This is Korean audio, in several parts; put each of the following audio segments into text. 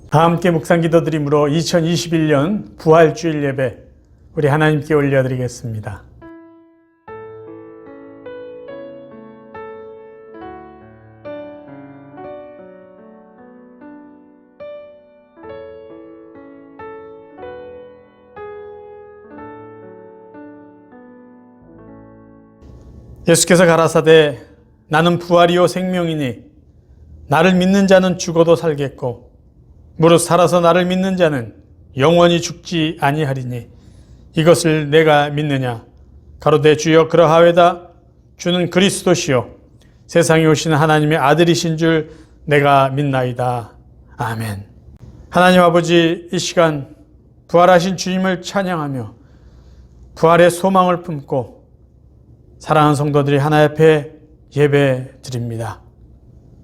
다 함께 묵상 기도드림으로 2021년 부활주일 예배 우리 하나님께 올려드리겠습니다. 예수께서 가라사대 나는 부활이요 생명이니 나를 믿는 자는 죽어도 살겠고 무릇 살아서 나를 믿는 자는 영원히 죽지 아니하리니 이것을 내가 믿느냐. 가로되 주여 그러하외다. 주는 그리스도시요 세상에 오신 하나님의 아들이신 줄 내가 믿나이다. 아멘. 하나님 아버지, 이 시간 부활하신 주님을 찬양하며 부활의 소망을 품고 사랑하는 성도들이 하나님 앞에 예배 드립니다.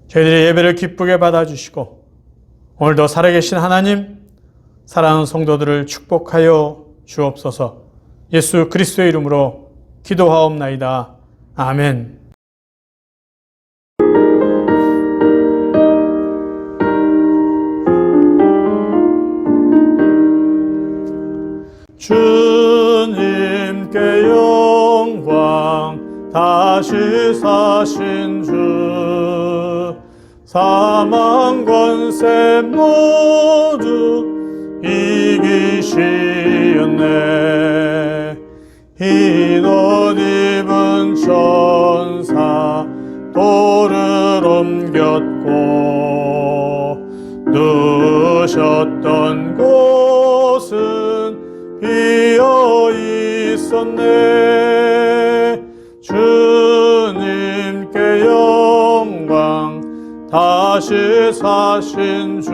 저희들의 예배를 기쁘게 받아주시고 오늘도 살아계신 하나님, 사랑하는 성도들을 축복하여 주옵소서. 예수 그리스도의 이름으로 기도하옵나이다. 아멘. 주님께 영광, 다시 사신 주, 사망 권세 모두 이기시었네. 흰 옷 입은 천사 돌을 옮겼고 누우셨던 곳은 비어 있었네. 주님께 영광, 다시 사신 주,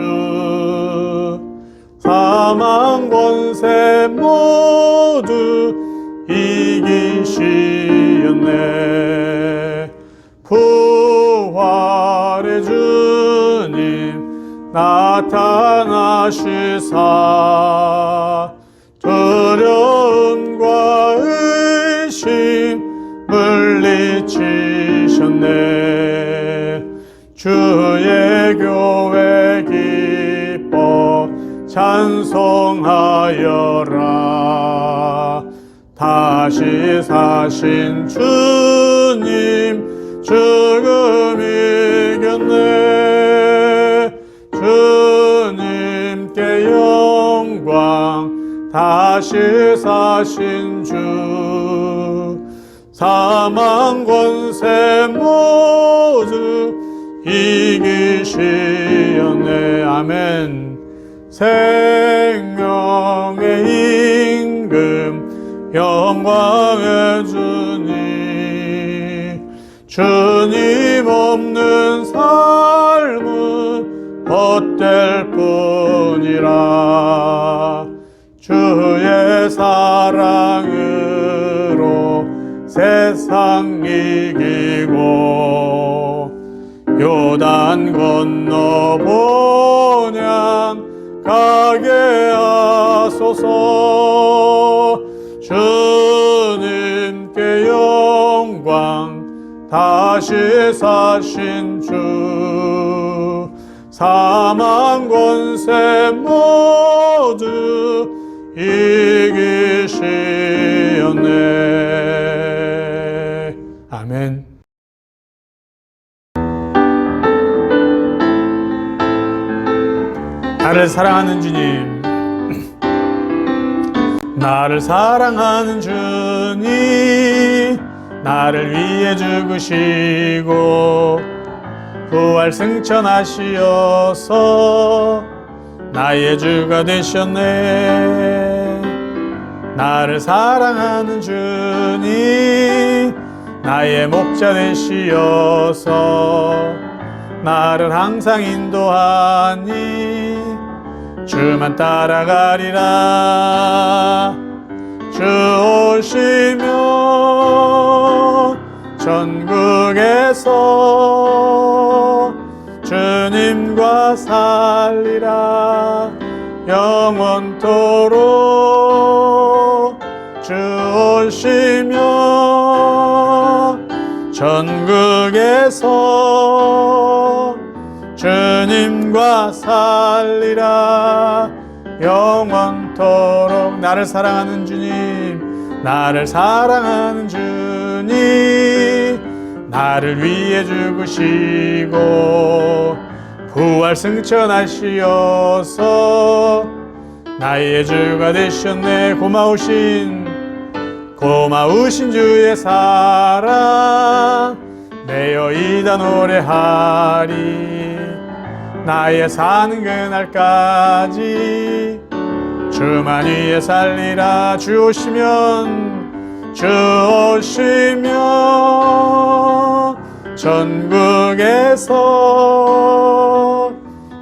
사망 권세 모두 이기시었네. 부활의 주님 나타나시사 두려움과 의심 물리치셨네. 주의 교회 기뻐 찬송하여라. 다시 사신 주님 죽음 이겼네. 주님께 영광, 다시 사신 주, 사망 권세 모두 이기시었네. 아멘. 생명의 임금 영광의 주님, 주님 없는 삶은 헛될 뿐이라. 주의 사랑으로 세상 이기고 요단 건너 본향 가게 하소서. 주님께 영광, 다시 사신 주, 사망 권세 모두 이기시었네. 아멘. 나를 사랑하는 주님, 나를 사랑하는 주님, 나를 위해 죽으시고 부활 승천하시어서 나의 주가 되셨네. 나를 사랑하는 주님, 나의 목자 되시어서 나를 항상 인도하니 주만 따라가리라. 주 오시면 천국에서 주님과 살리라. 영원토록 주 오시면 천국에서 주님 주님과 살리라. 영원토록 나를 사랑하는 주님, 나를 사랑하는 주님, 나를 위해 죽으시고 부활 승천하시어서 나의 주가 되셨네. 고마우신 주의 사랑 내어 이다 노래하리. 나의 사는 그날까지 주만 위해 살리라. 주 오시면 천국에서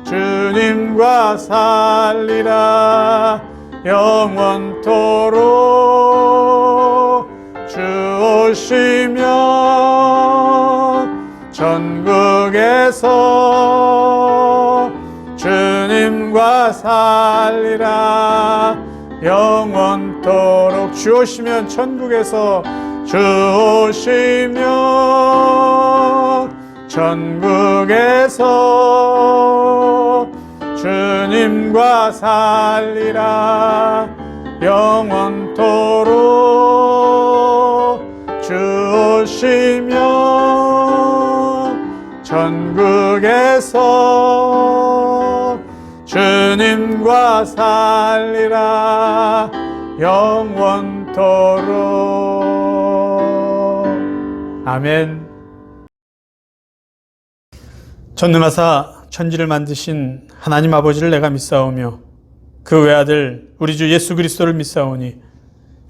주님과 살리라. 영원토록 주 오시면 천국에서 주님과 살리라. 영원토록 주 오시면 천국에서 주 오시면 천국에서 주님과 살리라. 영원토록 주 오시면 천국에서 주님과 살리라. 영원토록. 아멘. 전능하사 천지를 만드신 하나님 아버지를 내가 믿사오며 그 외아들 우리 주 예수 그리스도를 믿사오니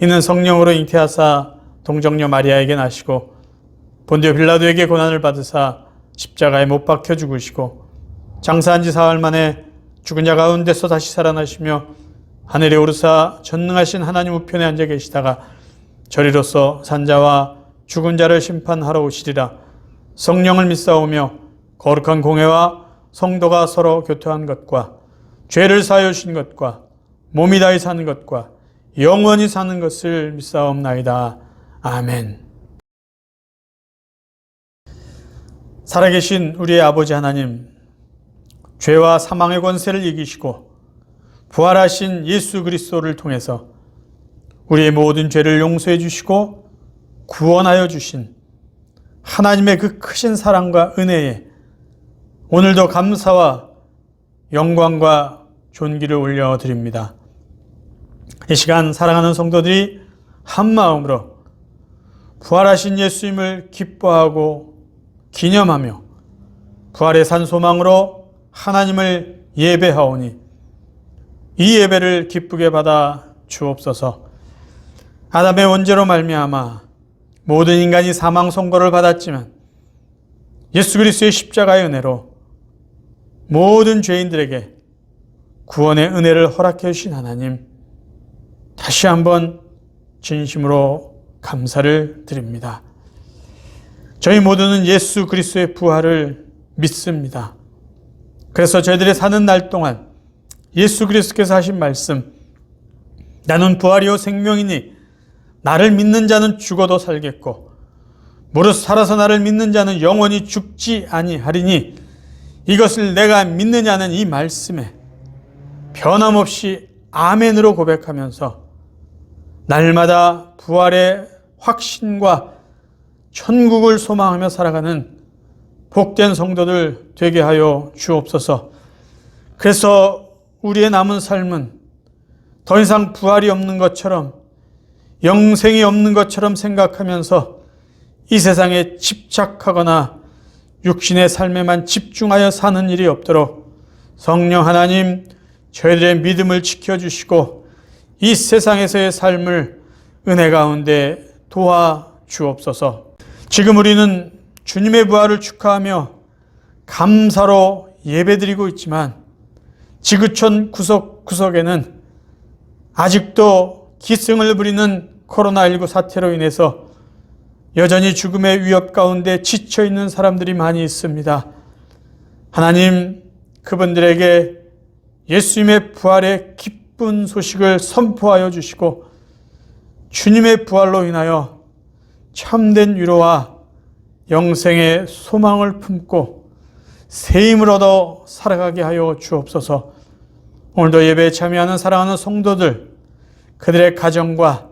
이는 성령으로 잉태하사 동정녀 마리아에게 나시고 본디오 빌라도에게 고난을 받으사 십자가에 못 박혀 죽으시고 장사한 지 사흘 만에 죽은 자 가운데서 다시 살아나시며 하늘에 오르사 전능하신 하나님 우편에 앉아 계시다가 저리로서 산자와 죽은 자를 심판하러 오시리라. 성령을 믿사오며 거룩한 공회와 성도가 서로 교통한 것과 죄를 사하여 주신 것과 몸이 다히 사는 것과 영원히 사는 것을 믿사옵나이다. 아멘. 살아계신 우리의 아버지 하나님, 죄와 사망의 권세를 이기시고 부활하신 예수 그리스도를 통해서 우리의 모든 죄를 용서해 주시고 구원하여 주신 하나님의 그 크신 사랑과 은혜에 오늘도 감사와 영광과 존귀를 올려드립니다. 이 시간 사랑하는 성도들이 한마음으로 부활하신 예수님을 기뻐하고 기념하며 부활의 산 소망으로 하나님을 예배하오니 이 예배를 기쁘게 받아 주옵소서. 아담의 원죄로 말미암아 모든 인간이 사망 선고를 받았지만 예수 그리스도의 십자가의 은혜로 모든 죄인들에게 구원의 은혜를 허락해 주신 하나님, 다시 한번 진심으로 감사를 드립니다. 저희 모두는 예수 그리스도의 부활을 믿습니다. 그래서 저희들이 사는 날 동안 예수 그리스도께서 하신 말씀, 나는 부활이요 생명이니 나를 믿는 자는 죽어도 살겠고 무릇 살아서 나를 믿는 자는 영원히 죽지 아니하리니 이것을 내가 믿느냐는 이 말씀에 변함없이 아멘으로 고백하면서 날마다 부활의 확신과 천국을 소망하며 살아가는 복된 성도들 되게 하여 주옵소서. 그래서 우리의 남은 삶은 더 이상 부활이 없는 것처럼 영생이 없는 것처럼 생각하면서 이 세상에 집착하거나 육신의 삶에만 집중하여 사는 일이 없도록 성령 하나님 저희들의 믿음을 지켜주시고 이 세상에서의 삶을 은혜 가운데 도와주옵소서. 지금 우리는 주님의 부활을 축하하며 감사로 예배드리고 있지만 지구촌 구석구석에는 아직도 기승을 부리는 코로나19 사태로 인해서 여전히 죽음의 위협 가운데 지쳐있는 사람들이 많이 있습니다. 하나님, 그분들에게 예수님의 부활의 기쁜 소식을 선포하여 주시고 주님의 부활로 인하여 참된 위로와 영생의 소망을 품고 새 힘을 얻어 살아가게 하여 주옵소서. 오늘도 예배에 참여하는 사랑하는 성도들, 그들의 가정과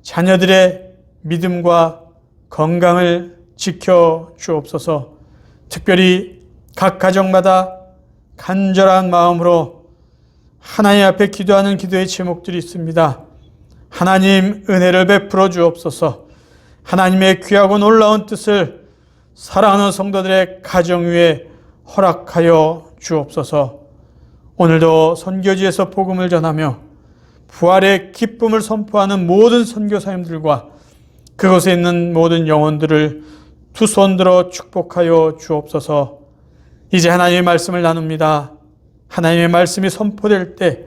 자녀들의 믿음과 건강을 지켜 주옵소서. 특별히 각 가정마다 간절한 마음으로 하나님 앞에 기도하는 기도의 제목들이 있습니다. 하나님 은혜를 베풀어 주옵소서. 하나님의 귀하고 놀라운 뜻을 사랑하는 성도들의 가정 위에 허락하여 주옵소서. 오늘도 선교지에서 복음을 전하며 부활의 기쁨을 선포하는 모든 선교사님들과 그곳에 있는 모든 영혼들을 두 손 들어 축복하여 주옵소서. 이제 하나님의 말씀을 나눕니다. 하나님의 말씀이 선포될 때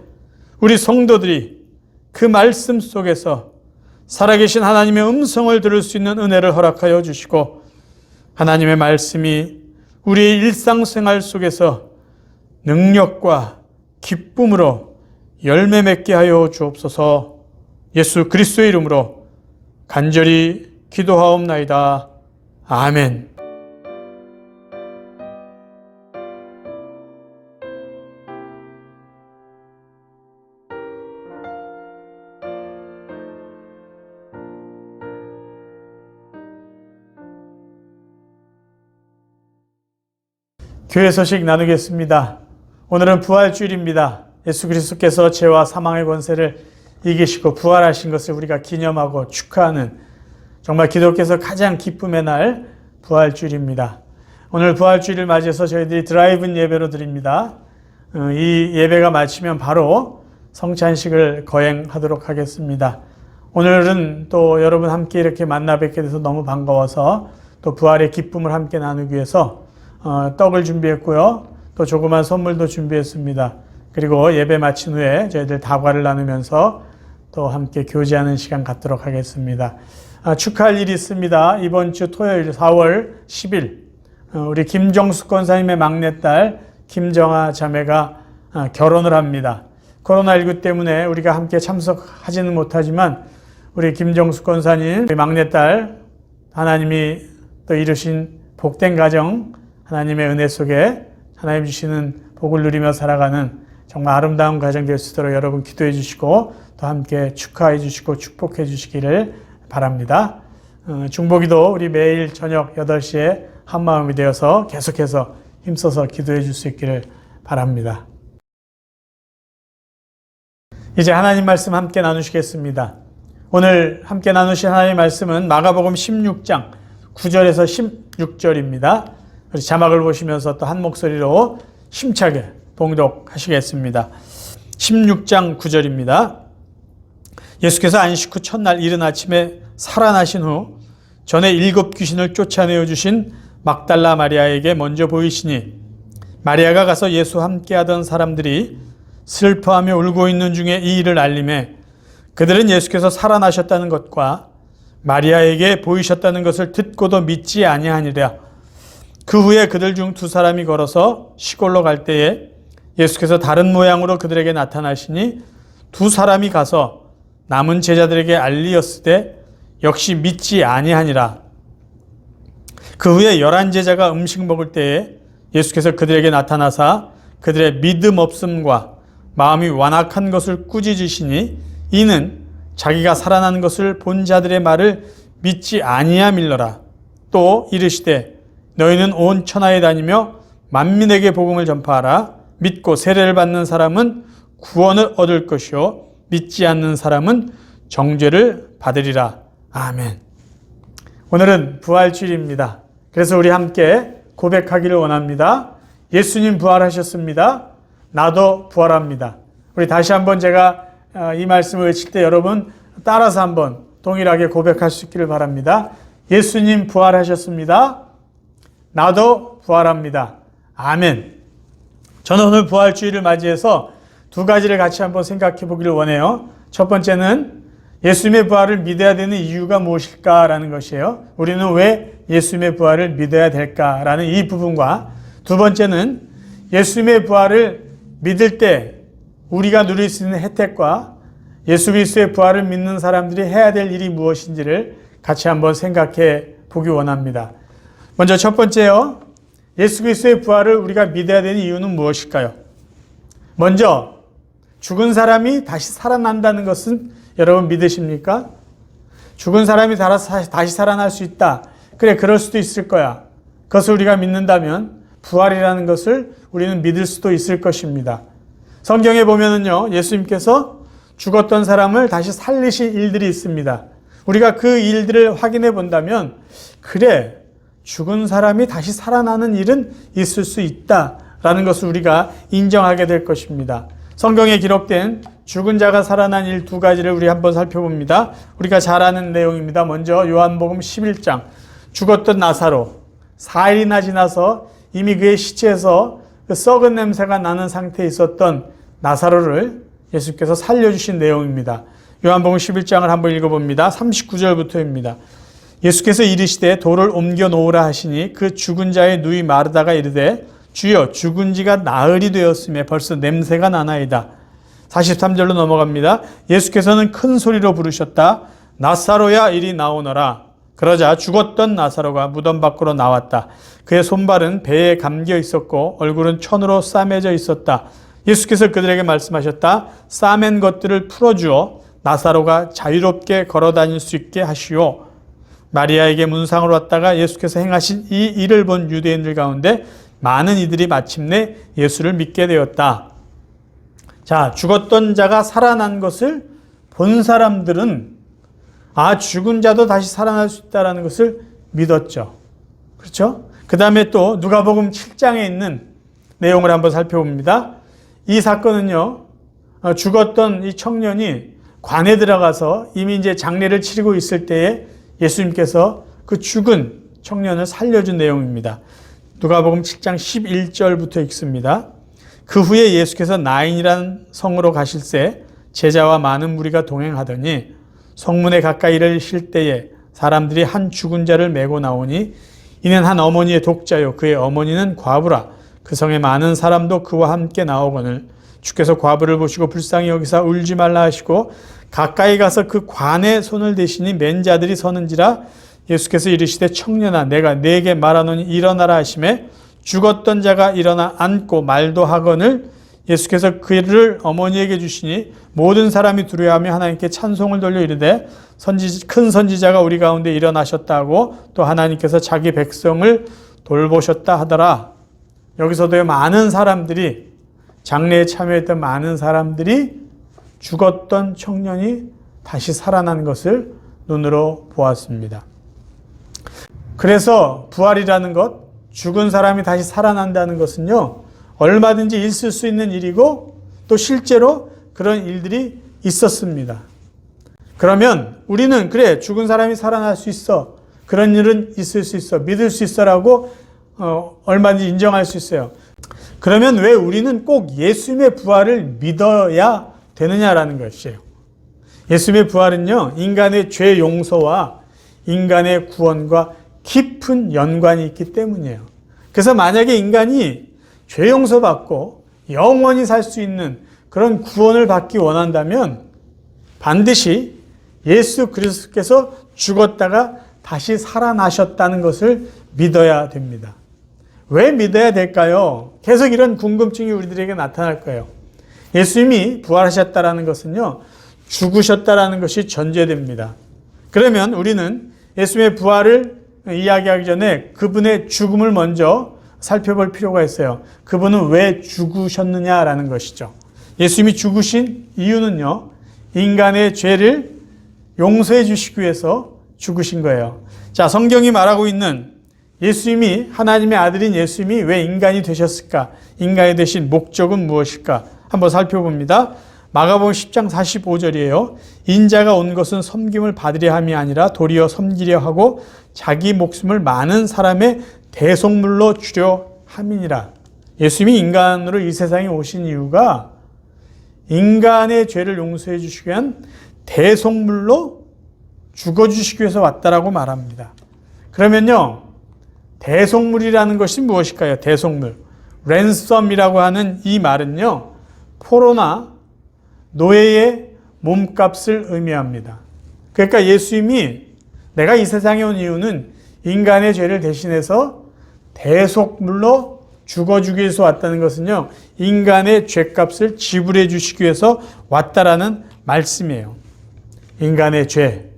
우리 성도들이 그 말씀 속에서 살아계신 하나님의 음성을 들을 수 있는 은혜를 허락하여 주시고, 하나님의 말씀이 우리의 일상생활 속에서 능력과 기쁨으로 열매 맺게 하여 주옵소서. 예수 그리스도의 이름으로 간절히 기도하옵나이다. 아멘. 교회 소식 나누겠습니다. 오늘은 부활주일입니다. 예수 그리스도께서 죄와 사망의 권세를 이기시고 부활하신 것을 우리가 기념하고 축하하는, 정말 기독교에서 가장 기쁨의 날 부활주일입니다. 오늘 부활주일을 맞이해서 저희들이 드라이브인 예배로 드립니다. 이 예배가 마치면 바로 성찬식을 거행하도록 하겠습니다. 오늘은 또 여러분 함께 이렇게 만나 뵙게 돼서 너무 반가워서 또 부활의 기쁨을 함께 나누기 위해서 떡을 준비했고요. 또 조그만 선물도 준비했습니다. 그리고 예배 마친 후에 저희들 다과를 나누면서 또 함께 교제하는 시간 갖도록 하겠습니다. 축하할 일이 있습니다. 이번 주 토요일 4월 10일 우리 김정숙 권사님의 막내딸 김정아 자매가 결혼을 합니다. 코로나19 때문에 우리가 함께 참석하지는 못하지만 우리 김정숙 권사님 막내딸, 하나님이 또 이루신 복된 가정, 하나님의 은혜 속에 하나님 주시는 복을 누리며 살아가는 정말 아름다운 가정 될 수 있도록 여러분 기도해 주시고 또 함께 축하해 주시고 축복해 주시기를 바랍니다. 중보기도 우리 매일 저녁 8시에 한마음이 되어서 계속해서 힘써서 기도해 줄 수 있기를 바랍니다. 이제 하나님 말씀 함께 나누시겠습니다. 오늘 함께 나누신 하나님의 말씀은 마가복음 16장 9절에서 16절입니다. 자막을 보시면서 또 한 목소리로 힘차게 봉독하시겠습니다. 16장 9절입니다. 예수께서 안식 후 첫날 이른 아침에 살아나신 후 전에 7 귀신을 쫓아내어 주신 막달라 마리아에게 먼저 보이시니, 마리아가 가서 예수와 함께하던 사람들이 슬퍼하며 울고 있는 중에 이 일을 알림해 그들은 예수께서 살아나셨다는 것과 마리아에게 보이셨다는 것을 듣고도 믿지 아니하니라. 그 후에 그들 중 2사람이 걸어서 시골로 갈 때에 예수께서 다른 모양으로 그들에게 나타나시니 2사람이 가서 남은 제자들에게 알리었으되 역시 믿지 아니하니라. 그 후에 11제자가 음식 먹을 때에 예수께서 그들에게 나타나사 그들의 믿음 없음과 마음이 완악한 것을 꾸짖으시니, 이는 자기가 살아난 것을 본 자들의 말을 믿지 아니함일러라. 또 이르시되 너희는 온 천하에 다니며 만민에게 복음을 전파하라. 믿고 세례를 받는 사람은 구원을 얻을 것이요 믿지 않는 사람은 정죄를 받으리라. 아멘. 오늘은 부활주일입니다. 그래서 우리 함께 고백하기를 원합니다. 예수님 부활하셨습니다. 나도 부활합니다. 우리 다시 한번 제가 이 말씀을 외칠 때 여러분 따라서 한번 동일하게 고백할 수 있기를 바랍니다. 예수님 부활하셨습니다. 나도 부활합니다. 아멘. 저는 오늘 부활주일을 맞이해서 2가지를 같이 한번 생각해 보기를 원해요. 첫 번째는 예수님의 부활을 믿어야 되는 이유가 무엇일까라는 것이에요. 우리는 왜 예수님의 부활을 믿어야 될까라는 이 부분과, 두 번째는 예수님의 부활을 믿을 때 우리가 누릴 수 있는 혜택과 예수 그리스도의 부활을 믿는 사람들이 해야 될 일이 무엇인지를 같이 한번 생각해 보기 원합니다. 먼저 첫 번째요. 예수 그리스도의 부활을 우리가 믿어야 되는 이유는 무엇일까요? 먼저 죽은 사람이 다시 살아난다는 것은 여러분 믿으십니까? 죽은 사람이 다시 살아날 수 있다. 그래, 그럴 수도 있을 거야. 그것을 우리가 믿는다면 부활이라는 것을 우리는 믿을 수도 있을 것입니다. 성경에 보면은요, 예수님께서 죽었던 사람을 다시 살리신 일들이 있습니다. 우리가 그 일들을 확인해 본다면, 그래, 죽은 사람이 다시 살아나는 일은 있을 수 있다라는 것을 우리가 인정하게 될 것입니다. 성경에 기록된 죽은 자가 살아난 일 두 가지를 우리 한번 살펴봅니다. 우리가 잘 아는 내용입니다. 먼저 요한복음 11장, 죽었던 나사로, 4일이나 지나서 이미 그의 시체에서 그 썩은 냄새가 나는 상태에 있었던 나사로를 예수께서 살려주신 내용입니다. 요한복음 11장을 한번 읽어봅니다. 39절부터입니다. 예수께서 이르시되 돌을 옮겨 놓으라 하시니 그 죽은 자의 누이 마르다가 이르되 주여 죽은 지가 나흘이 되었음에 벌써 냄새가 나나이다. 43절로 넘어갑니다. 예수께서는 큰 소리로 부르셨다. 나사로야 이리 나오너라. 그러자 죽었던 나사로가 무덤 밖으로 나왔다. 그의 손발은 배에 감겨 있었고 얼굴은 천으로 싸매져 있었다. 예수께서 그들에게 말씀하셨다. 싸맨 것들을 풀어주어 나사로가 자유롭게 걸어다닐 수 있게 하시오. 마리아에게 문상으로 왔다가 예수께서 행하신 이 일을 본 유대인들 가운데 많은 이들이 마침내 예수를 믿게 되었다. 자, 죽었던 자가 살아난 것을 본 사람들은 죽은 자도 다시 살아날 수 있다는 것을 믿었죠. 그렇죠? 그 다음에 또 누가복음 7장에 있는 내용을 한번 살펴봅니다. 이 사건은요, 죽었던 이 청년이 관에 들어가서 이미 이제 장례를 치르고 있을 때에 예수님께서 그 죽은 청년을 살려준 내용입니다. 누가복음 7장 11절부터 읽습니다. 그 후에 예수께서 나인이라는 성으로 가실새 제자와 많은 무리가 동행하더니 성문에 가까이 이르실 때에 사람들이 한 죽은 자를 메고 나오니 이는 한 어머니의 독자요 그의 어머니는 과부라. 그 성에 많은 사람도 그와 함께 나오거늘 주께서 과부를 보시고 불쌍히 여기사 울지 말라 하시고 가까이 가서 그 관에 손을 대시니 맨 자들이 서는지라. 예수께서 이르시되 청년아 내가 네게 말하노니 일어나라 하시매 죽었던 자가 일어나 앉고 말도 하거늘 예수께서 그를 어머니에게 주시니 모든 사람이 두려워하며 하나님께 찬송을 돌려 이르되 큰 선지자가 우리 가운데 일어나셨다고 또 하나님께서 자기 백성을 돌보셨다 하더라. 여기서도 많은 사람들이, 장례에 참여했던 많은 사람들이 죽었던 청년이 다시 살아난 것을 눈으로 보았습니다. 그래서 부활이라는 것, 죽은 사람이 다시 살아난다는 것은요, 얼마든지 있을 수 있는 일이고 또 실제로 그런 일들이 있었습니다. 그러면 우리는 그래, 죽은 사람이 살아날 수 있어, 그런 일은 있을 수 있어, 믿을 수 있어라고 얼마든지 인정할 수 있어요. 그러면 왜 우리는 꼭 예수님의 부활을 믿어야 되느냐라는 것이에요. 예수님의 부활은요, 인간의 죄 용서와 인간의 구원과 깊은 연관이 있기 때문이에요. 그래서 만약에 인간이 죄 용서받고 영원히 살 수 있는 그런 구원을 받기 원한다면 반드시 예수 그리스도께서 죽었다가 다시 살아나셨다는 것을 믿어야 됩니다. 왜 믿어야 될까요? 계속 이런 궁금증이 우리들에게 나타날 거예요. 예수님이 부활하셨다는 것은요, 죽으셨다는 것이 전제됩니다. 그러면 우리는 예수님의 부활을 이야기하기 전에 그분의 죽음을 먼저 살펴볼 필요가 있어요. 그분은 왜 죽으셨느냐라는 것이죠. 예수님이 죽으신 이유는요, 인간의 죄를 용서해 주시기 위해서 죽으신 거예요. 자, 성경이 말하고 있는 예수님이, 하나님의 아들인 예수님이 왜 인간이 되셨을까? 인간이 되신 목적은 무엇일까? 한번 살펴봅니다. 마가복음 10장 45절이에요. 인자가 온 것은 섬김을 받으려 함이 아니라 도리어 섬기려 하고 자기 목숨을 많은 사람의 대속물로 주려 함이니라. 예수님이 인간으로 이 세상에 오신 이유가 인간의 죄를 용서해 주시기 위한 대속물로 죽어주시기 위해서 왔다라고 말합니다. 그러면요, 대속물이라는 것이 무엇일까요? 대속물. 랜섬이라고 하는 이 말은요, 포로나 노예의 몸값을 의미합니다. 그러니까 예수님이 내가 이 세상에 온 이유는 인간의 죄를 대신해서 대속물로 죽어주기 위해서 왔다는 것은요, 인간의 죄값을 지불해 주시기 위해서 왔다라는 말씀이에요. 인간의 죄,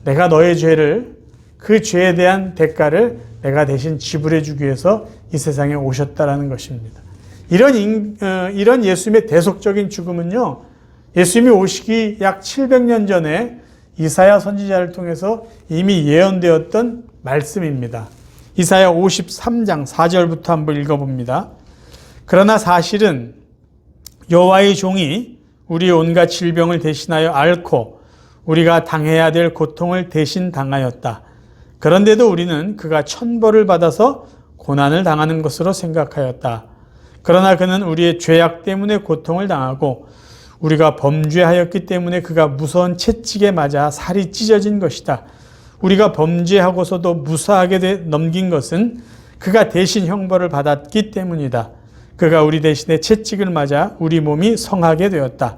내가 너의 죄를, 그 죄에 대한 대가를 내가 대신 지불해 주기 위해서 이 세상에 오셨다라는 것입니다. 이런 예수님의 대속적인 죽음은요, 예수님이 오시기 약 700년 전에 이사야 선지자를 통해서 이미 예언되었던 말씀입니다. 이사야 53장 4절부터 한번 읽어봅니다. 그러나 사실은 여호와의 종이 우리의 온갖 질병을 대신하여 앓고 우리가 당해야 될 고통을 대신 당하였다. 그런데도 우리는 그가 천벌을 받아서 고난을 당하는 것으로 생각하였다. 그러나 그는 우리의 죄악 때문에 고통을 당하고 우리가 범죄하였기 때문에 그가 무서운 채찍에 맞아 살이 찢어진 것이다. 우리가 범죄하고서도 무사하게 넘긴 것은 그가 대신 형벌을 받았기 때문이다. 그가 우리 대신에 채찍을 맞아 우리 몸이 성하게 되었다.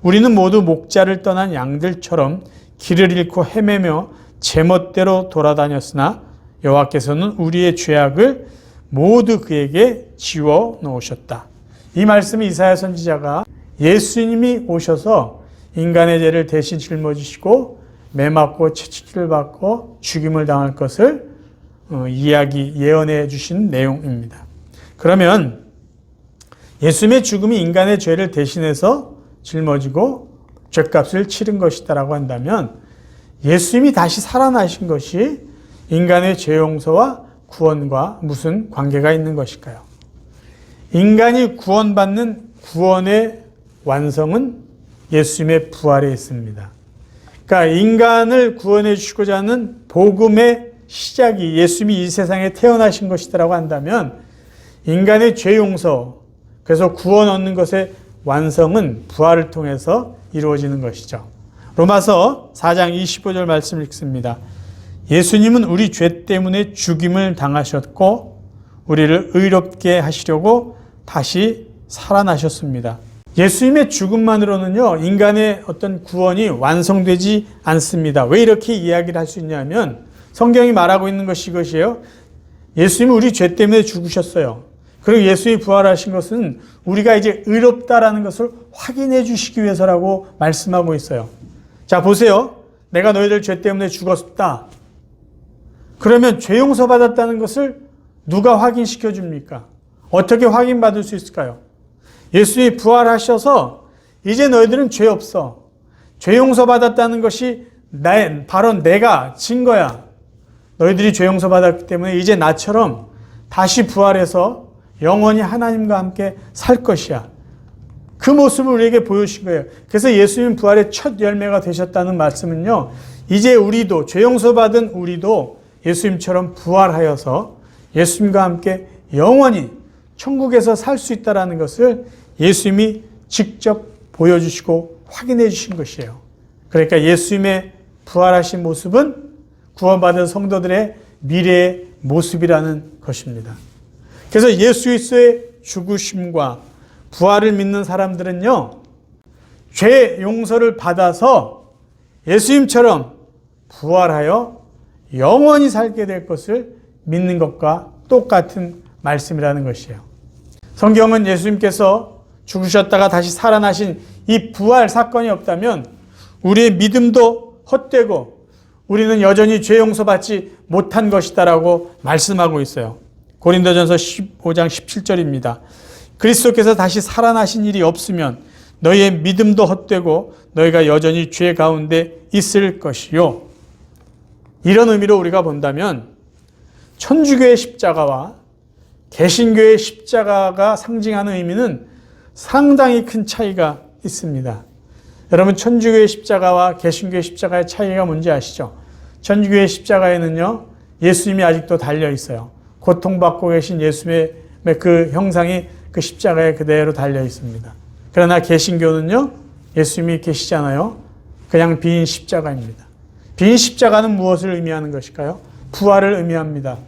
우리는 모두 목자를 떠난 양들처럼 길을 잃고 헤매며 제멋대로 돌아다녔으나 여호와께서는 우리의 죄악을 모두 그에게 지워 놓으셨다. 이 말씀이 이사야 선지자가 예수님이 오셔서 인간의 죄를 대신 짊어지시고 매맞고 채찍질을 받고 죽임을 당할 것을 예언해 주신 내용입니다. 그러면 예수님의 죽음이 인간의 죄를 대신해서 짊어지고 죄값을 치른 것이다라고 한다면 예수님이 다시 살아나신 것이 인간의 죄 용서와 구원과 무슨 관계가 있는 것일까요? 인간이 구원받는 구원의 완성은 예수님의 부활에 있습니다. 그러니까 인간을 구원해 주시고자 하는 복음의 시작이 예수님이 이 세상에 태어나신 것이라고 한다면 인간의 죄 용서, 그래서 구원 얻는 것의 완성은 부활을 통해서 이루어지는 것이죠. 로마서 4장 25절 말씀을 읽습니다. 예수님은 우리 죄 때문에 죽임을 당하셨고 우리를 의롭게 하시려고 다시 살아나셨습니다. 예수님의 죽음만으로는요, 인간의 어떤 구원이 완성되지 않습니다. 왜 이렇게 이야기를 할 수 있냐면 성경이 말하고 있는 것이 이것이에요. 예수님은 우리 죄 때문에 죽으셨어요. 그리고 예수님이 부활하신 것은 우리가 이제 의롭다라는 것을 확인해 주시기 위해서라고 말씀하고 있어요. 자, 보세요. 내가 너희들 죄 때문에 죽었다. 그러면 죄 용서 받았다는 것을 누가 확인시켜 줍니까? 어떻게 확인받을 수 있을까요? 예수님이 부활하셔서 이제 너희들은 죄 없어. 죄 용서 받았다는 것이 바로 내가 증거야. 너희들이 죄 용서 받았기 때문에 이제 나처럼 다시 부활해서 영원히 하나님과 함께 살 것이야. 그 모습을 우리에게 보여주신 거예요. 그래서 예수님 부활의 첫 열매가 되셨다는 말씀은요, 이제 우리도, 죄 용서 받은 우리도 예수님처럼 부활하여서 예수님과 함께 영원히 천국에서 살 수 있다는 것을 예수님이 직접 보여주시고 확인해 주신 것이에요. 그러니까 예수님의 부활하신 모습은 구원받은 성도들의 미래의 모습이라는 것입니다. 그래서 예수 그리스도의 죽으심과 부활을 믿는 사람들은요, 죄 용서를 받아서 예수님처럼 부활하여 영원히 살게 될 것을 믿는 것과 똑같은 말씀이라는 것이에요. 성경은 예수님께서 죽으셨다가 다시 살아나신 이 부활 사건이 없다면 우리의 믿음도 헛되고 우리는 여전히 죄 용서받지 못한 것이다라고 말씀하고 있어요. 고린도전서 15장 17절입니다. 그리스도께서 다시 살아나신 일이 없으면 너희의 믿음도 헛되고 너희가 여전히 죄 가운데 있을 것이요. 이런 의미로 우리가 본다면 천주교의 십자가와 개신교의 십자가가 상징하는 의미는 상당히 큰 차이가 있습니다. 여러분, 천주교의 십자가와 개신교의 십자가의 차이가 뭔지 아시죠? 천주교의 십자가에는요, 예수님이 아직도 달려 있어요. 고통받고 계신 예수님의 그 형상이 그 십자가에 그대로 달려 있습니다. 그러나 개신교는요, 예수님이 계시잖아요. 그냥 빈 십자가입니다. 빈 십자가는 무엇을 의미하는 것일까요? 부활을 의미합니다.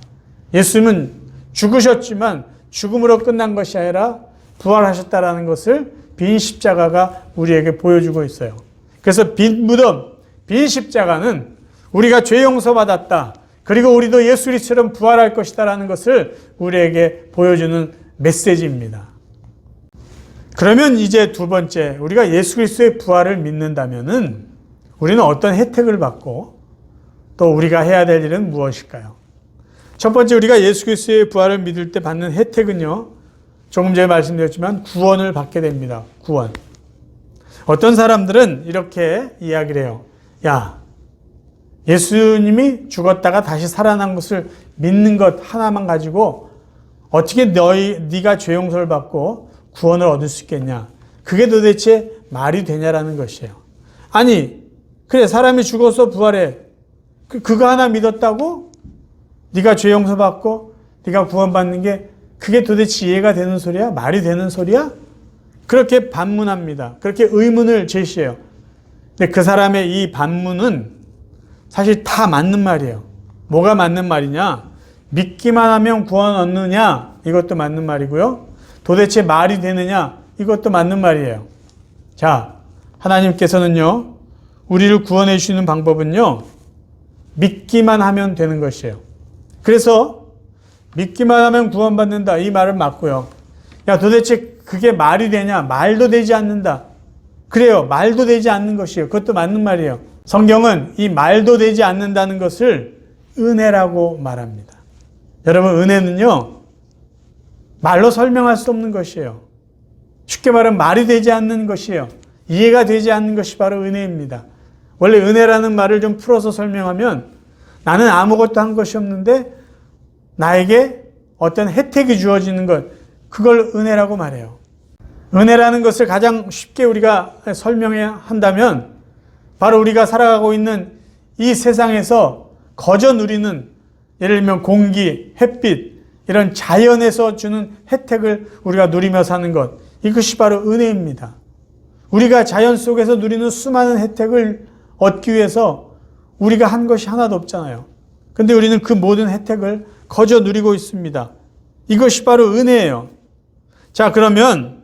예수님은 죽으셨지만 죽음으로 끝난 것이 아니라 부활하셨다라는 것을 빈 십자가가 우리에게 보여주고 있어요. 그래서 빈 무덤, 빈 십자가는 우리가 죄 용서받았다. 그리고 우리도 예수 그리스도처럼 부활할 것이다라는 것을 우리에게 보여주는 메시지입니다. 그러면 이제 두 번째, 우리가 예수 그리스도의 부활을 믿는다면은 우리는 어떤 혜택을 받고 또 우리가 해야 될 일은 무엇일까요? 첫 번째, 우리가 예수 그리스도의 부활을 믿을 때 받는 혜택은요, 조금 전에 말씀드렸지만 구원을 받게 됩니다. 구원. 어떤 사람들은 이렇게 이야기를 해요. 야, 예수님이 죽었다가 다시 살아난 것을 믿는 것 하나만 가지고 어떻게 네가 죄 용서를 받고 구원을 얻을 수 있겠냐? 그게 도대체 말이 되냐라는 것이에요. 아니, 그래, 사람이 죽어서 부활해. 그거 하나 믿었다고 네가 죄 용서 받고 네가 구원받는 게 그게 도대체 이해가 되는 소리야? 말이 되는 소리야? 그렇게 반문합니다. 그렇게 의문을 제시해요. 근데 그 사람의 이 반문은 사실 다 맞는 말이에요. 뭐가 맞는 말이냐? 믿기만 하면 구원 얻느냐? 이것도 맞는 말이고요. 도대체 말이 되느냐? 이것도 맞는 말이에요. 자, 하나님께서는요, 우리를 구원해 주시는 방법은요, 믿기만 하면 되는 것이에요. 그래서 믿기만 하면 구원받는다, 이 말은 맞고요. 야, 도대체 그게 말이 되냐? 말도 되지 않는다. 그래요, 말도 되지 않는 것이에요. 그것도 맞는 말이에요. 성경은 이 말도 되지 않는다는 것을 은혜라고 말합니다. 여러분, 은혜는요, 말로 설명할 수 없는 것이에요. 쉽게 말하면 말이 되지 않는 것이에요. 이해가 되지 않는 것이 바로 은혜입니다. 원래 은혜라는 말을 좀 풀어서 설명하면 나는 아무것도 한 것이 없는데 나에게 어떤 혜택이 주어지는 것, 그걸 은혜라고 말해요. 은혜라는 것을 가장 쉽게 우리가 설명해야 한다면 바로 우리가 살아가고 있는 이 세상에서 거저 누리는, 예를 들면 공기, 햇빛, 이런 자연에서 주는 혜택을 우리가 누리며 사는 것, 이것이 바로 은혜입니다. 우리가 자연 속에서 누리는 수많은 혜택을 얻기 위해서 우리가 한 것이 하나도 없잖아요. 근데 우리는 그 모든 혜택을 거저 누리고 있습니다. 이것이 바로 은혜예요. 자, 그러면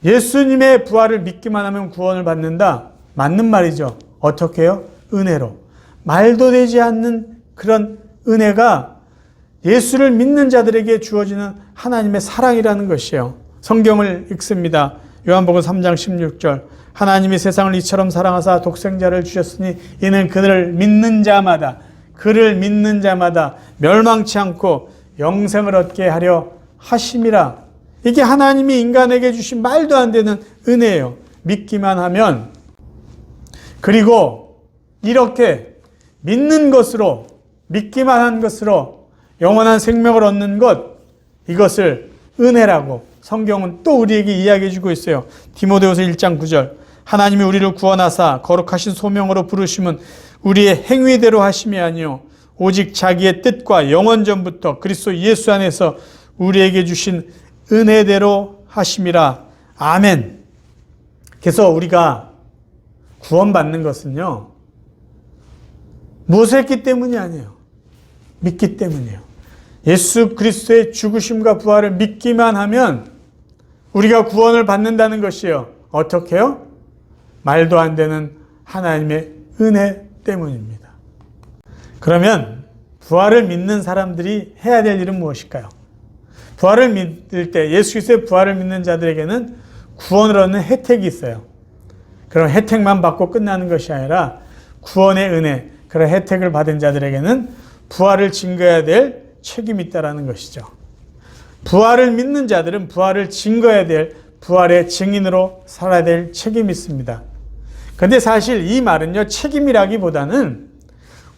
예수님의 부활을 믿기만 하면 구원을 받는다. 맞는 말이죠. 어떻게 해요? 은혜로. 말도 되지 않는 그런 은혜가 예수를 믿는 자들에게 주어지는 하나님의 사랑이라는 것이에요. 성경을 읽습니다. 요한복음 3장 16절. 하나님이 세상을 이처럼 사랑하사 독생자를 주셨으니 이는 그를 믿는 자마다 멸망치 않고 영생을 얻게 하려 하심이라. 이게 하나님이 인간에게 주신 말도 안 되는 은혜예요. 믿기만 하면. 그리고 이렇게 믿는 것으로, 믿기만 한 것으로 영원한 생명을 얻는 것, 이것을 은혜라고 성경은 또 우리에게 이야기해 주고 있어요. 디모데후서 1장 9절. 하나님이 우리를 구원하사 거룩하신 소명으로 부르심은 우리의 행위대로 하심이 아니요 오직 자기의 뜻과 영원 전부터 그리스도 예수 안에서 우리에게 주신 은혜대로 하심이라. 아멘. 그래서 우리가 구원받는 것은요, 무엇을 했기 때문이 아니에요. 믿기 때문이에요. 예수 그리스도의 죽으심과 부활을 믿기만 하면 우리가 구원을 받는다는 것이에요. 어떻게 해요? 말도 안 되는 하나님의 은혜 때문입니다. 그러면 부활을 믿는 사람들이 해야 될 일은 무엇일까요? 부활을 믿을 때, 예수 그리스도의 부활을 믿는 자들에게는 구원을 얻는 혜택이 있어요. 그런 혜택만 받고 끝나는 것이 아니라 구원의 은혜, 그런 혜택을 받은 자들에게는 부활을 증거해야 될 책임이 있다는 것이죠. 부활을 믿는 자들은 부활을 증거해야 될, 부활의 증인으로 살아야 될 책임이 있습니다. 그런데 사실 이 말은요, 책임이라기보다는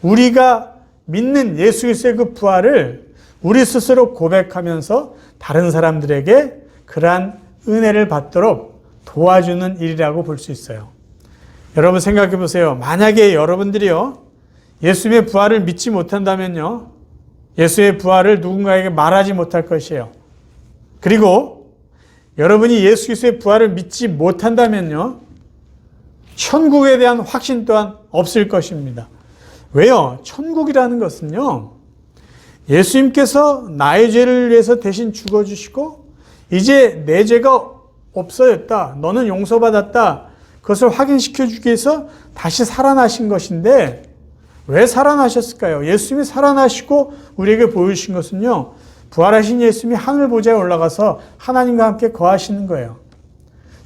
우리가 믿는 예수 그리스도의 그 부활을 우리 스스로 고백하면서 다른 사람들에게 그러한 은혜를 받도록 도와주는 일이라고 볼 수 있어요. 여러분 생각해 보세요. 만약에 여러분들이요, 예수님의 부활을 믿지 못한다면요, 예수의 부활을 누군가에게 말하지 못할 것이에요. 그리고 여러분이 예수 그리스도의 부활을 믿지 못한다면요, 천국에 대한 확신 또한 없을 것입니다. 왜요? 천국이라는 것은요, 예수님께서 나의 죄를 위해서 대신 죽어주시고 이제 내 죄가 없어졌다, 너는 용서받았다, 그것을 확인시켜 주기 위해서 다시 살아나신 것인데, 왜 살아나셨을까요? 예수님이 살아나시고 우리에게 보여주신 것은요, 부활하신 예수님이 하늘 보좌에 올라가서 하나님과 함께 거하시는 거예요.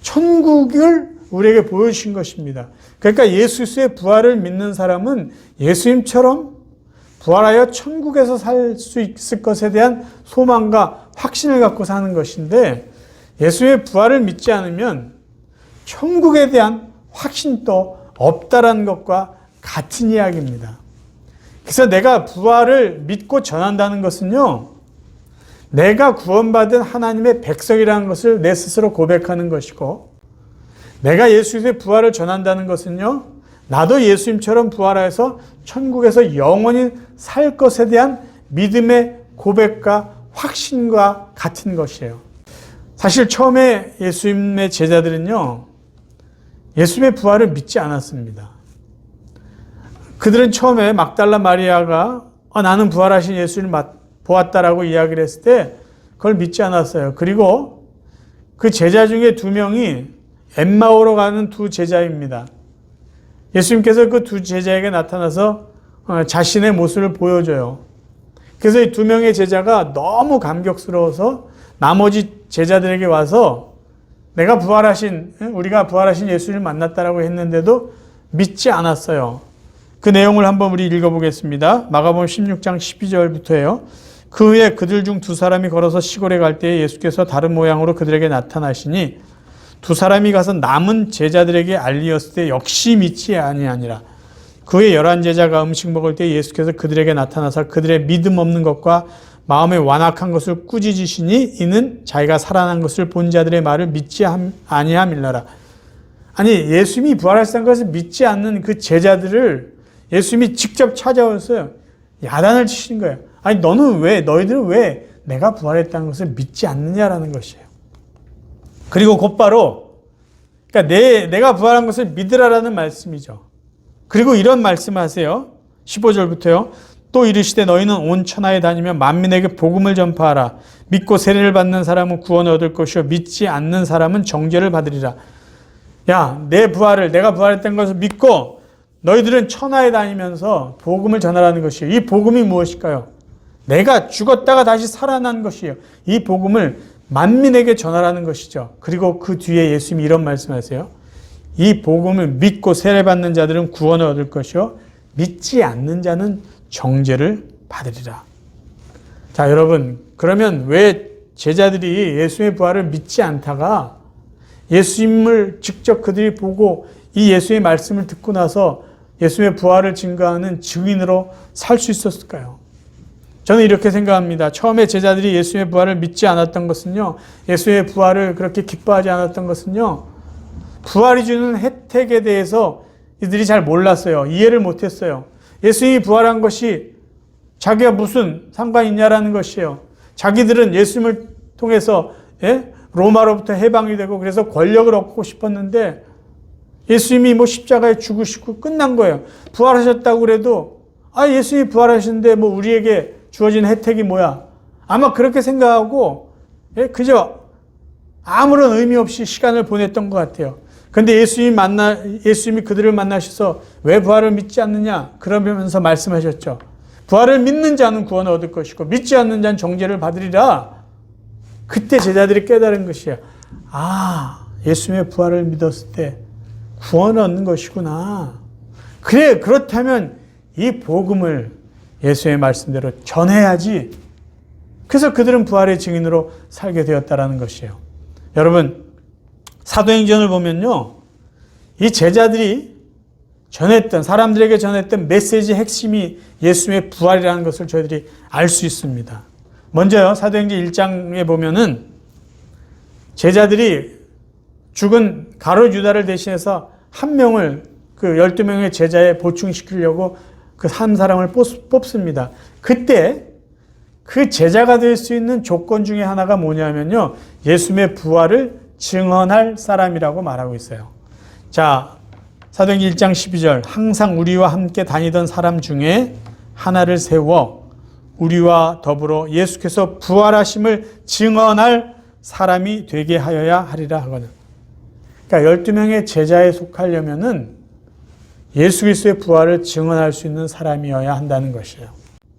천국을 우리에게 보여주신 것입니다. 그러니까 예수 그리스도의 부활을 믿는 사람은 예수님처럼 부활하여 천국에서 살 수 있을 것에 대한 소망과 확신을 갖고 사는 것인데, 예수의 부활을 믿지 않으면 천국에 대한 확신도 없다라는 것과 같은 이야기입니다. 그래서 내가 부활을 믿고 전한다는 것은요, 내가 구원받은 하나님의 백성이라는 것을 내 스스로 고백하는 것이고, 내가 예수의 부활을 전한다는 것은요, 나도 예수님처럼 부활하여서 천국에서 영원히 살 것에 대한 믿음의 고백과 확신과 같은 것이에요. 사실 처음에 예수님의 제자들은요, 예수님의 부활을 믿지 않았습니다. 그들은 처음에 막달라 마리아가 나는 부활하신 예수님을 보았다라고 이야기를 했을 때 그걸 믿지 않았어요. 그리고 그 제자 중에 2명이 엠마오로 가는 2 제자입니다. 예수님께서 그 2 제자에게 나타나서 자신의 모습을 보여줘요. 그래서 이 2명의 제자가 너무 감격스러워서 나머지 제자들에게 와서 우리가 부활하신 예수님을 만났다라고 했는데도 믿지 않았어요. 그 내용을 한번 우리 읽어보겠습니다. 마가복음 16장 12절부터예요. 그 후에 그들 중 2 사람이 걸어서 시골에 갈 때에 예수께서 다른 모양으로 그들에게 나타나시니 2 사람이 가서 남은 제자들에게 알리었을 때 역시 믿지 아니하니라. 그 후에 11 제자가 음식 먹을 때 예수께서 그들에게 나타나서 그들의 믿음 없는 것과 마음에 완악한 것을 꾸짖으시니 이는 자기가 살아난 것을 본 자들의 말을 믿지 아니함일라라. 아니, 예수님이 부활하신 것을 믿지 않는 그 제자들을 예수님이 직접 찾아와서 야단을 치신 거예요. 아니, 너희들은 왜 내가 부활했다는 것을 믿지 않느냐라는 것이에요. 그리고 곧바로, 그러니까 내가 부활한 것을 믿으라라는 말씀이죠. 그리고 이런 말씀을 하세요. 15절부터요. 또 이르시되 너희는 온 천하에 다니며 만민에게 복음을 전파하라. 믿고 세례를 받는 사람은 구원을 얻을 것이요 믿지 않는 사람은 정죄를 받으리라. 야, 내가 부활했다는 것을 믿고 너희들은 천하에 다니면서 복음을 전하라는 것이에요. 이 복음이 무엇일까요? 내가 죽었다가 다시 살아난 것이에요. 이 복음을 만민에게 전하라는 것이죠. 그리고 그 뒤에 예수님이 이런 말씀하세요. 이 복음을 믿고 세례받는 자들은 구원을 얻을 것이요 믿지 않는 자는 정죄를 받으리라. 자, 여러분, 그러면 왜 제자들이 예수의 부활을 믿지 않다가 예수님을 직접 그들이 보고 이 예수의 말씀을 듣고 나서 예수의 부활을 증거하는 증인으로 살 수 있었을까요? 저는 이렇게 생각합니다. 처음에 제자들이 예수의 부활을 믿지 않았던 것은요, 예수의 부활을 그렇게 기뻐하지 않았던 것은요, 부활이 주는 혜택에 대해서 이들이 잘 몰랐어요. 이해를 못했어요. 예수님이 부활한 것이 자기가 무슨 상관이 있냐라는 것이에요. 자기들은 예수님을 통해서 로마로부터 해방이 되고 그래서 권력을 얻고 싶었는데 예수님이 십자가에 죽으시고 끝난 거예요. 부활하셨다고 그래도 예수님이 부활하셨는데 우리에게 주어진 혜택이 뭐야? 아마 그렇게 생각하고 그저 아무런 의미 없이 시간을 보냈던 것 같아요. 그런데 예수님이 그들을 만나셔서 왜 부활을 믿지 않느냐? 그러면서 말씀하셨죠. 부활을 믿는 자는 구원을 얻을 것이고 믿지 않는 자는 정죄를 받으리라. 그때 제자들이 깨달은 것이에요. 예수님의 부활을 믿었을 때 구원을 얻는 것이구나. 그래, 그렇다면 이 복음을 예수의 말씀대로 전해야지. 그래서 그들은 부활의 증인으로 살게 되었다라는 것이에요. 여러분, 사도행전을 보면요, 이 제자들이 사람들에게 전했던 메시지의 핵심이 예수님의 부활이라는 것을 저희들이 알 수 있습니다. 먼저요, 사도행전 1장에 보면은 제자들이 죽은 가룟 유다를 대신해서 한 명을 그 12명의 제자에 보충시키려고 그 한 사람을 뽑습니다. 그때 그 제자가 될 수 있는 조건 중에 하나가 뭐냐면요, 예수님의 부활을 증언할 사람이라고 말하고 있어요. 자, 사도행전 1장 12절, 항상 우리와 함께 다니던 사람 중에 하나를 세워 우리와 더불어 예수께서 부활하심을 증언할 사람이 되게 하여야 하리라 하거든. 그러니까 12명의 제자에 속하려면은 예수 그리스도의 부활을 증언할 수 있는 사람이어야 한다는 것이에요.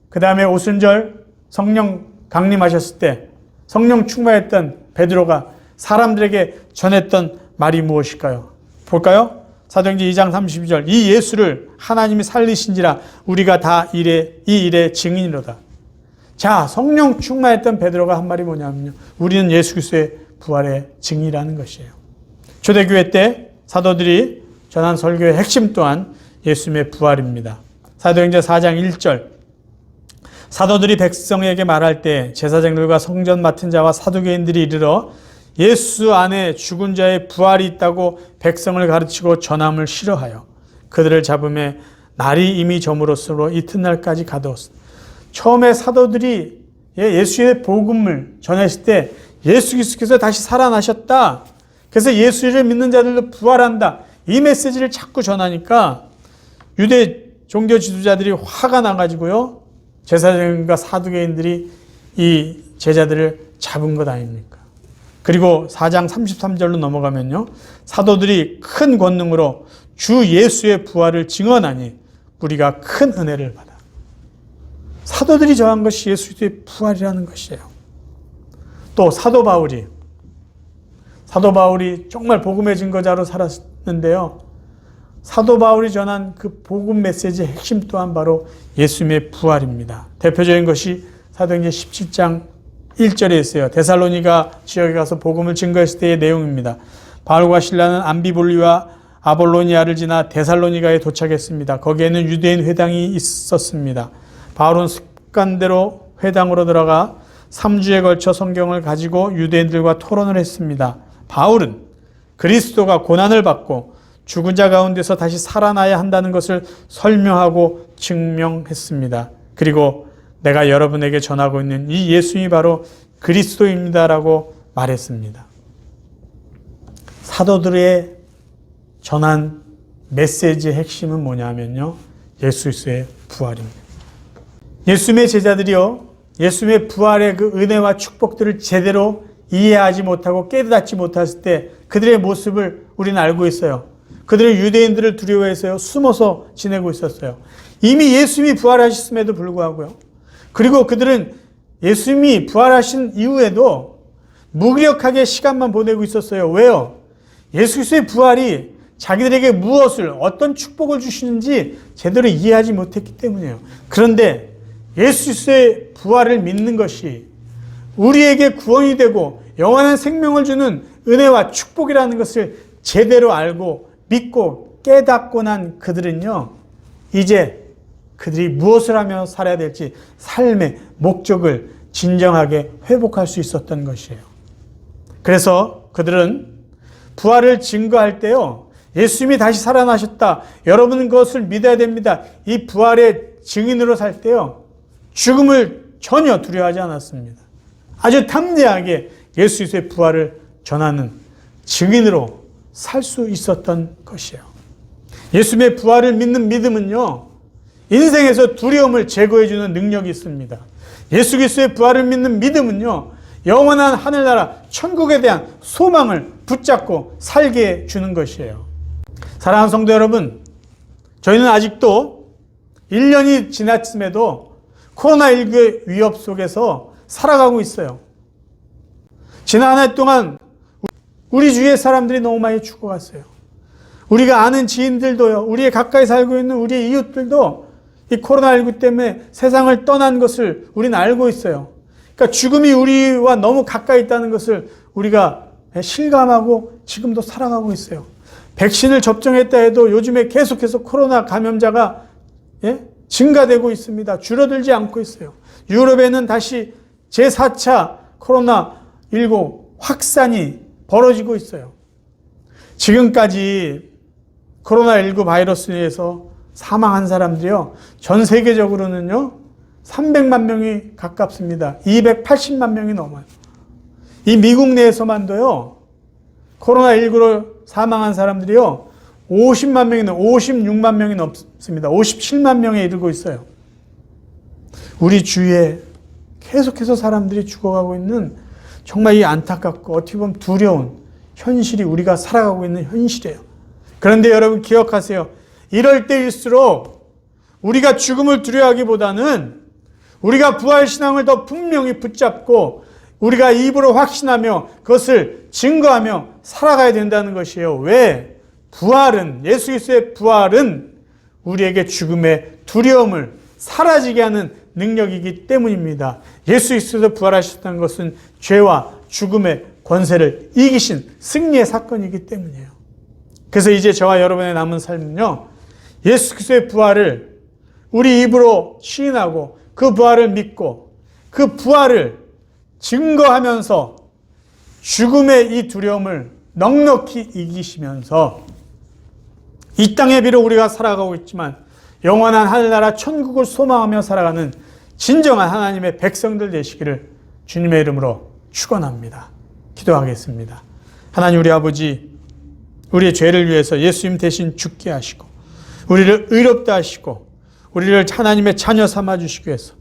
그 다음에 오순절 성령 강림하셨을 때 성령 충만했던 베드로가 사람들에게 전했던 말이 무엇일까요? 볼까요? 사도행전 2장 32절. 이 예수를 하나님이 살리신지라 우리가 다 이 일의 증인이로다. 자, 성령 충만했던 베드로가 한 말이 뭐냐면요, 우리는 예수 그리스도의 부활의 증인이라는 것이에요. 초대교회 때 사도들이 전한 설교의 핵심 또한 예수님의 부활입니다. 사도행전 4장 1절. 사도들이 백성에게 말할 때 제사장들과 성전 맡은 자와 사두개인들이 이르러 예수 안에 죽은 자의 부활이 있다고 백성을 가르치고 전함을 싫어하여 그들을 잡음에 날이 이미 저물었으므로 이튿날까지 가두었습니다. 처음에 사도들이 예수의 복음을 전했을 때 예수 그리스도께서 다시 살아나셨다, 그래서 예수를 믿는 자들도 부활한다, 이 메시지를 자꾸 전하니까 유대 종교 지도자들이 화가 나가지고요, 제사장과 사두개인들이 이 제자들을 잡은 것 아닙니까? 그리고 4장 33절로 넘어가면요, 사도들이 큰 권능으로 주 예수의 부활을 증언하니 우리가 큰 은혜를 받아. 사도들이 정한 것이 예수 그리스도의 부활이라는 것이에요. 또 사도 바울이 정말 복음의 증거자로 살았는데요, 사도 바울이 전한 그 복음 메시지의 핵심 또한 바로 예수님의 부활입니다. 대표적인 것이 사도행전 17장 1절에 있어요. 데살로니가 지역에 가서 복음을 증거했을 때의 내용입니다. 바울과 실라는 암비볼리와 아볼로니아를 지나 데살로니가에 도착했습니다. 거기에는 유대인 회당이 있었습니다. 바울은 습관대로 회당으로 들어가 3주에 걸쳐 성경을 가지고 유대인들과 토론을 했습니다. 바울은 그리스도가 고난을 받고 죽은 자 가운데서 다시 살아나야 한다는 것을 설명하고 증명했습니다. 그리고 내가 여러분에게 전하고 있는 이 예수님이 바로 그리스도입니다라고 말했습니다. 사도들의 전한 메시지의 핵심은 뭐냐면요, 예수 그리스도의 부활입니다. 예수님의 제자들이요, 예수님의 부활의 그 은혜와 축복들을 제대로 이해하지 못하고 깨닫지 못했을 때 그들의 모습을 우리는 알고 있어요. 그들은 유대인들을 두려워해서요, 숨어서 지내고 있었어요. 이미 예수님이 부활하셨음에도 불구하고요. 그리고 그들은 예수님이 부활하신 이후에도 무기력하게 시간만 보내고 있었어요. 왜요? 예수 그리스도의 부활이 자기들에게 무엇을, 어떤 축복을 주시는지 제대로 이해하지 못했기 때문이에요. 그런데 예수 그리스도의 부활을 믿는 것이 우리에게 구원이 되고 영원한 생명을 주는 은혜와 축복이라는 것을 제대로 알고 믿고 깨닫고 난 그들은요, 이제 그들이 무엇을 하며 살아야 될지 삶의 목적을 진정하게 회복할 수 있었던 것이에요. 그래서 그들은 부활을 증거할 때요, 예수님이 다시 살아나셨다, 여러분은 그것을 믿어야 됩니다, 이 부활의 증인으로 살 때요, 죽음을 전혀 두려워하지 않았습니다. 아주 담대하게 예수 그리스도의 부활을 전하는 증인으로 살 수 있었던 것이에요. 예수님의 부활을 믿는 믿음은요, 인생에서 두려움을 제거해주는 능력이 있습니다. 예수 그리스도의 부활을 믿는 믿음은요, 영원한 하늘나라 천국에 대한 소망을 붙잡고 살게 해주는 것이에요. 사랑하는 성도 여러분, 저희는 아직도 1년이 지났음에도 코로나19의 위협 속에서 살아가고 있어요. 지난 한 해 동안 우리 주위의 사람들이 너무 많이 죽어갔어요. 우리가 아는 지인들도요, 우리의 가까이 살고 있는 우리의 이웃들도 이 코로나19 때문에 세상을 떠난 것을 우리는 알고 있어요. 그러니까 죽음이 우리와 너무 가까이 있다는 것을 우리가 실감하고 지금도 살아가고 있어요. 백신을 접종했다 해도 요즘에 계속해서 코로나 감염자가 증가되고 있습니다. 줄어들지 않고 있어요. 유럽에는 다시 제4차 코로나19 확산이 벌어지고 있어요. 지금까지 코로나19 바이러스에 의해서 사망한 사람들이요, 전 세계적으로는요 300만 명이 가깝습니다. 280만 명이 넘어요. 이 미국 내에서만도요 코로나19로 사망한 사람들이요 56만 명이 넘습니다. 57만 명에 이르고 있어요. 우리 주위에 계속해서 사람들이 죽어가고 있는 정말 이 안타깝고 어떻게 보면 두려운 현실이 우리가 살아가고 있는 현실이에요. 그런데 여러분 기억하세요. 이럴 때일수록 우리가 죽음을 두려워하기보다는 우리가 부활신앙을 더 분명히 붙잡고 우리가 입으로 확신하며 그것을 증거하며 살아가야 된다는 것이에요. 왜? 부활은, 예수 그리스도의 부활은 우리에게 죽음의 두려움을 사라지게 하는 능력이기 때문입니다. 예수 그리스도 부활하셨다는 것은 죄와 죽음의 권세를 이기신 승리의 사건이기 때문이에요. 그래서 이제 저와 여러분의 남은 삶은요, 예수 그리스도의 부활을 우리 입으로 시인하고 그 부활을 믿고 그 부활을 증거하면서 죽음의 이 두려움을 넉넉히 이기시면서 이 땅에 비록 우리가 살아가고 있지만 영원한 하늘나라 천국을 소망하며 살아가는 진정한 하나님의 백성들 되시기를 주님의 이름으로 축원합니다. 기도하겠습니다. 하나님 우리 아버지, 우리의 죄를 위해서 예수님 대신 죽게 하시고 우리를 의롭다 하시고 우리를 하나님의 자녀 삼아주시기 위해서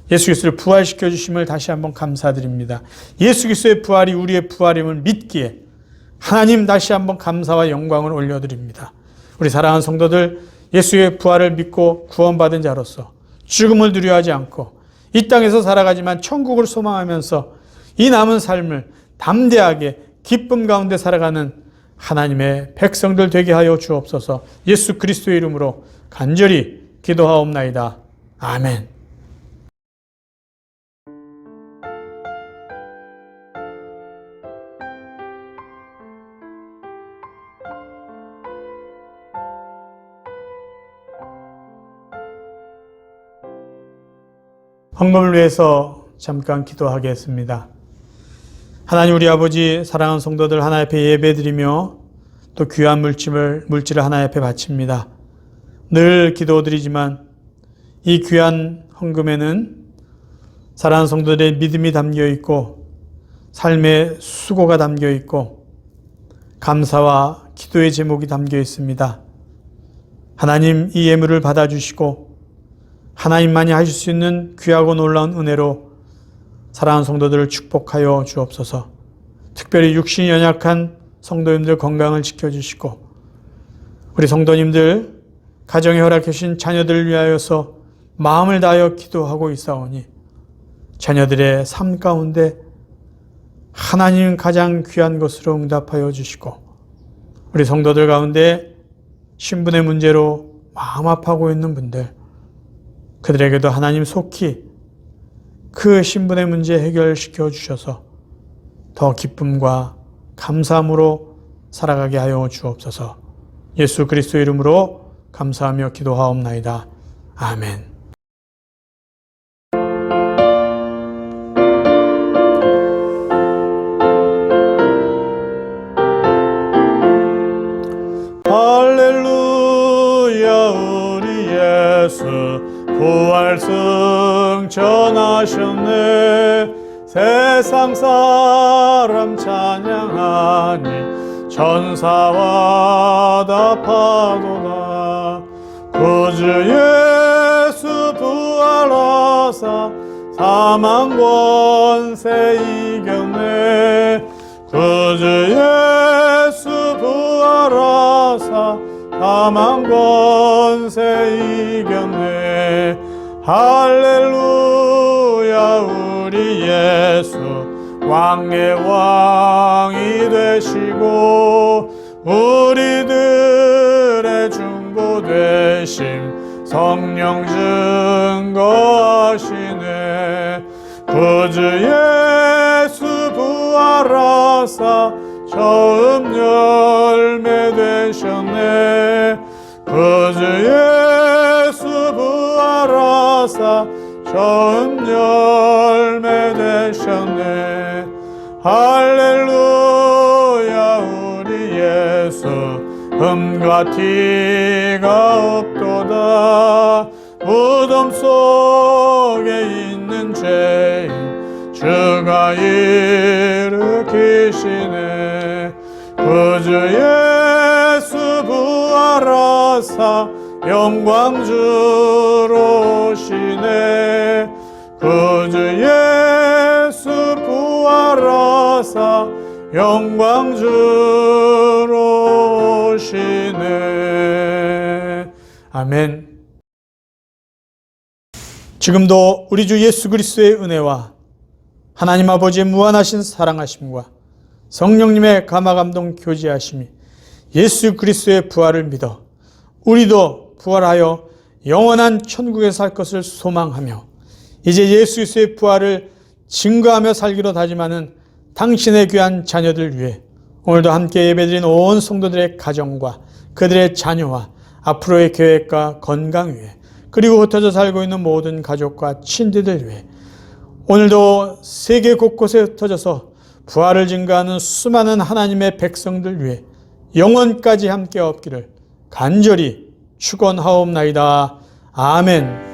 예수 그리스도를 부활시켜 주심을 다시 한번 감사드립니다. 예수 그리스도의 부활이 우리의 부활임을 믿기에 하나님 다시 한번 감사와 영광을 올려드립니다. 우리 사랑하는 성도들, 예수의 부활을 믿고 구원받은 자로서 죽음을 두려워하지 않고 이 땅에서 살아가지만 천국을 소망하면서 이 남은 삶을 담대하게 기쁨 가운데 살아가는 하나님의 백성들 되게 하여 주옵소서. 예수 그리스도의 이름으로 간절히 기도하옵나이다. 아멘. 헌금을 위해서 잠깐 기도하겠습니다. 하나님 우리 아버지, 사랑하는 성도들 하나님 앞에 예배드리며 또 귀한 물질을 하나님 앞에 바칩니다. 늘 기도드리지만 이 귀한 헌금에는 사랑하는 성도들의 믿음이 담겨 있고 삶의 수고가 담겨 있고 감사와 기도의 제목이 담겨 있습니다. 하나님 이 예물을 받아주시고 하나님만이 하실 수 있는 귀하고 놀라운 은혜로 사랑하는 성도들을 축복하여 주옵소서. 특별히 육신이 연약한 성도님들 건강을 지켜주시고 우리 성도님들 가정에 허락해 주신 자녀들을 위하여서 마음을 다하여 기도하고 있사오니 자녀들의 삶 가운데 하나님 가장 귀한 것으로 응답하여 주시고 우리 성도들 가운데 신분의 문제로 마음 아파하고 있는 분들 그들에게도 하나님 속히 그 신분의 문제 해결시켜 주셔서 더 기쁨과 감사함으로 살아가게 하여 주옵소서. 예수 그리스도 이름으로 감사하며 기도하옵나이다. 아멘. 할렐루야 우리 예수 부활승 전하셨네. 세상 사람 찬양하니 천사와 답하도다. 구주 예수 부활하사 사망 권세 이겼네. 구주 예수 부활하사 사망 권세 이겼네. 할렐루야 우리 예수 왕의 왕이 되시고 우리들의 중보 되심 성령 증거하시네. 구주 예수 부활하사 처음 열매 되셨네. 구주 예수 부활하사 처음 열매 되셨네. 할렐루야 우리 예수 흠과 티가 없도다. 무덤 속에 있는 죄인 주가 일으키시네. 구주 예수 부활하사 영광주로 오시네. 구주 예수 부활하사 영광주로 오시네. 아멘. 지금도 우리 주 예수 그리스도의 은혜와 하나님 아버지의 무한하신 사랑하심과 성령님의 감화감동 교제하심이 예수 그리스도의 부활을 믿어 우리도 부활하여 영원한 천국에 살 것을 소망하며 이제 예수 그리스도의 부활을 증거하며 살기로 다짐하는 당신의 귀한 자녀들 위해 오늘도 함께 예배드린 온 성도들의 가정과 그들의 자녀와 앞으로의 계획과 건강 위해 그리고 흩어져 살고 있는 모든 가족과 친지들 위해 오늘도 세계 곳곳에 흩어져서 부활을 증거하는 수많은 하나님의 백성들 위해 영원까지 함께 없기를 간절히 축원하옵나이다. 아멘.